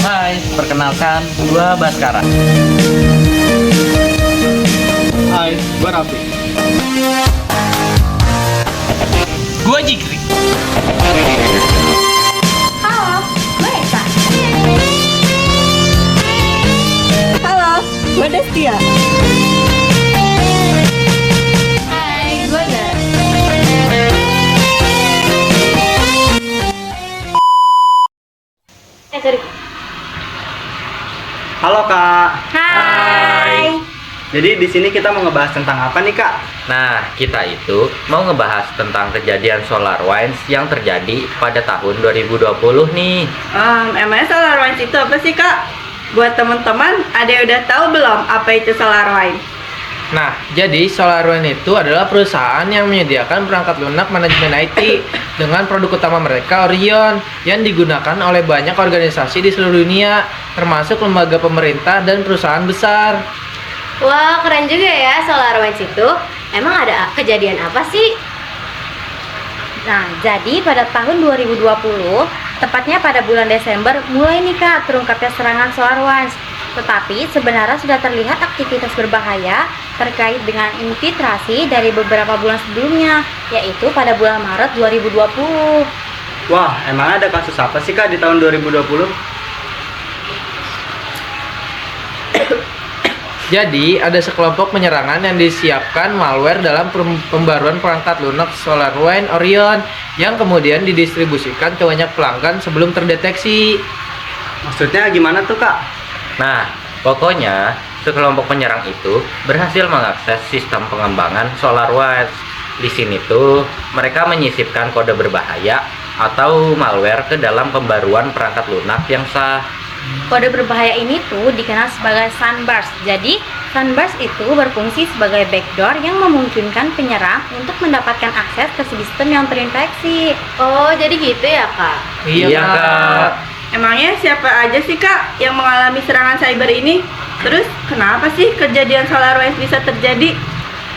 Hai, perkenalkan gua Baskara. Hai, gue Raffi. Gua Jikri. Halo, gue Eka. Halo, gue Destia. Hai, gue Dara. Sorry. Halo Kak. Hai. Jadi di sini kita mau ngebahas tentang apa nih Kak? Nah, kita itu mau ngebahas tentang kejadian SolarWinds yang terjadi pada tahun 2020 nih. Emangnya SolarWinds itu apa sih Kak? Buat teman-teman, ada yang udah tahu belum apa itu SolarWinds? Nah, jadi SolarWinds itu adalah perusahaan yang menyediakan perangkat lunak manajemen IT dengan produk utama mereka Orion yang digunakan oleh banyak organisasi di seluruh dunia, termasuk lembaga pemerintah dan perusahaan besar. Wah, keren juga ya SolarWinds itu. Emang ada kejadian apa sih? Nah, jadi pada tahun 2020, tepatnya pada bulan Desember, mulai nih Kak terungkapnya serangan SolarWinds. Tetapi sebenarnya sudah terlihat aktivitas berbahaya terkait dengan infiltrasi dari beberapa bulan sebelumnya, yaitu pada bulan Maret 2020. Wah, emang ada kasus apa sih Kak di tahun 2020? Jadi, ada sekelompok penyerangan yang disiapkan malware dalam pembaruan perangkat lunak SolarWinds Orion yang kemudian didistribusikan ke banyak pelanggan sebelum terdeteksi. Maksudnya gimana tuh Kak? Nah, pokoknya sekelompok penyerang itu berhasil mengakses sistem pengembangan SolarWinds. Di sini tuh mereka menyisipkan kode berbahaya atau malware ke dalam pembaruan perangkat lunak yang sah. Kode berbahaya ini tuh dikenal sebagai sunburst. Jadi, sunburst itu berfungsi sebagai backdoor yang memungkinkan penyerang untuk mendapatkan akses ke sistem yang terinfeksi. Oh, jadi gitu ya, Kak? Iya, Kak. Emangnya siapa aja sih Kak yang mengalami serangan cyber ini? Terus kenapa sih kejadian SolarWinds bisa terjadi?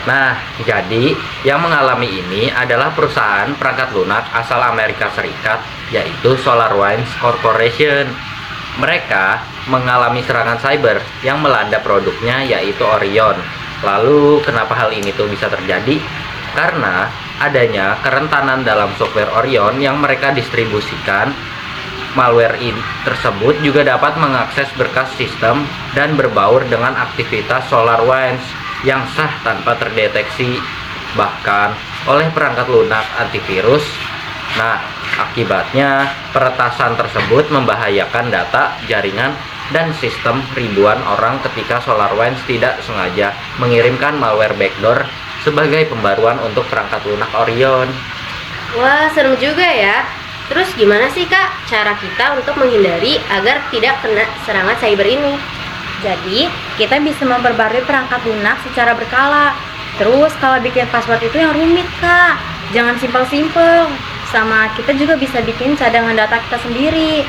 Nah, jadi yang mengalami ini adalah perusahaan perangkat lunak asal Amerika Serikat, yaitu SolarWinds Corporation. Mereka mengalami serangan cyber yang melanda produknya, yaitu Orion. Lalu kenapa hal ini tuh bisa terjadi? Karena adanya kerentanan dalam software Orion yang mereka distribusikan. Malware tersebut juga dapat mengakses berkas sistem dan berbaur dengan aktivitas SolarWinds yang sah tanpa terdeteksi, bahkan oleh perangkat lunak antivirus. Nah, akibatnya peretasan tersebut membahayakan data, jaringan, dan sistem ribuan orang ketika SolarWinds tidak sengaja mengirimkan malware backdoor sebagai pembaruan untuk perangkat lunak Orion. Wah, serem juga ya. Terus gimana sih Kak cara kita untuk menghindari agar tidak kena serangan cyber ini? Jadi, kita bisa memperbarui perangkat lunak secara berkala. Terus kalau bikin password itu yang rumit Kak, jangan simpel-simpel. Sama kita juga bisa bikin cadangan data kita sendiri.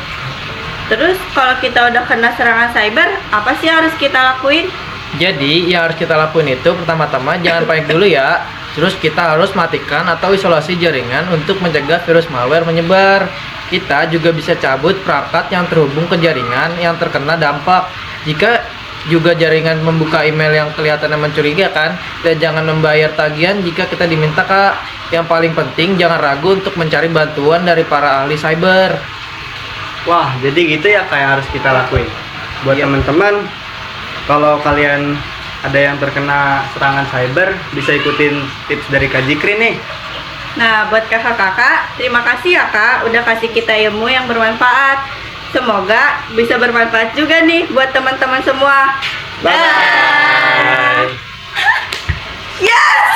Terus kalau kita udah kena serangan cyber, apa sih harus kita lakuin? Jadi, yang harus kita lakuin itu pertama-tama jangan panik dulu ya. Terus kita harus matikan atau isolasi jaringan untuk mencegah virus malware menyebar. Kita juga bisa cabut perangkat yang terhubung ke jaringan yang terkena dampak. Jika juga jaringan membuka email yang kelihatannya mencurigakan, dan jangan membayar tagihan jika kita diminta Kak. Yang paling penting jangan ragu untuk mencari bantuan dari para ahli cyber. Wah, jadi gitu ya kayak harus kita lakuin. Buat teman-teman, kalau kalian ada yang terkena serangan cyber, bisa ikutin tips dari Kak Jikri nih. Nah, buat kakak-kakak, terima kasih ya Kak udah kasih kita ilmu yang bermanfaat. Semoga bisa bermanfaat juga nih buat teman-teman semua. Bye. Yes!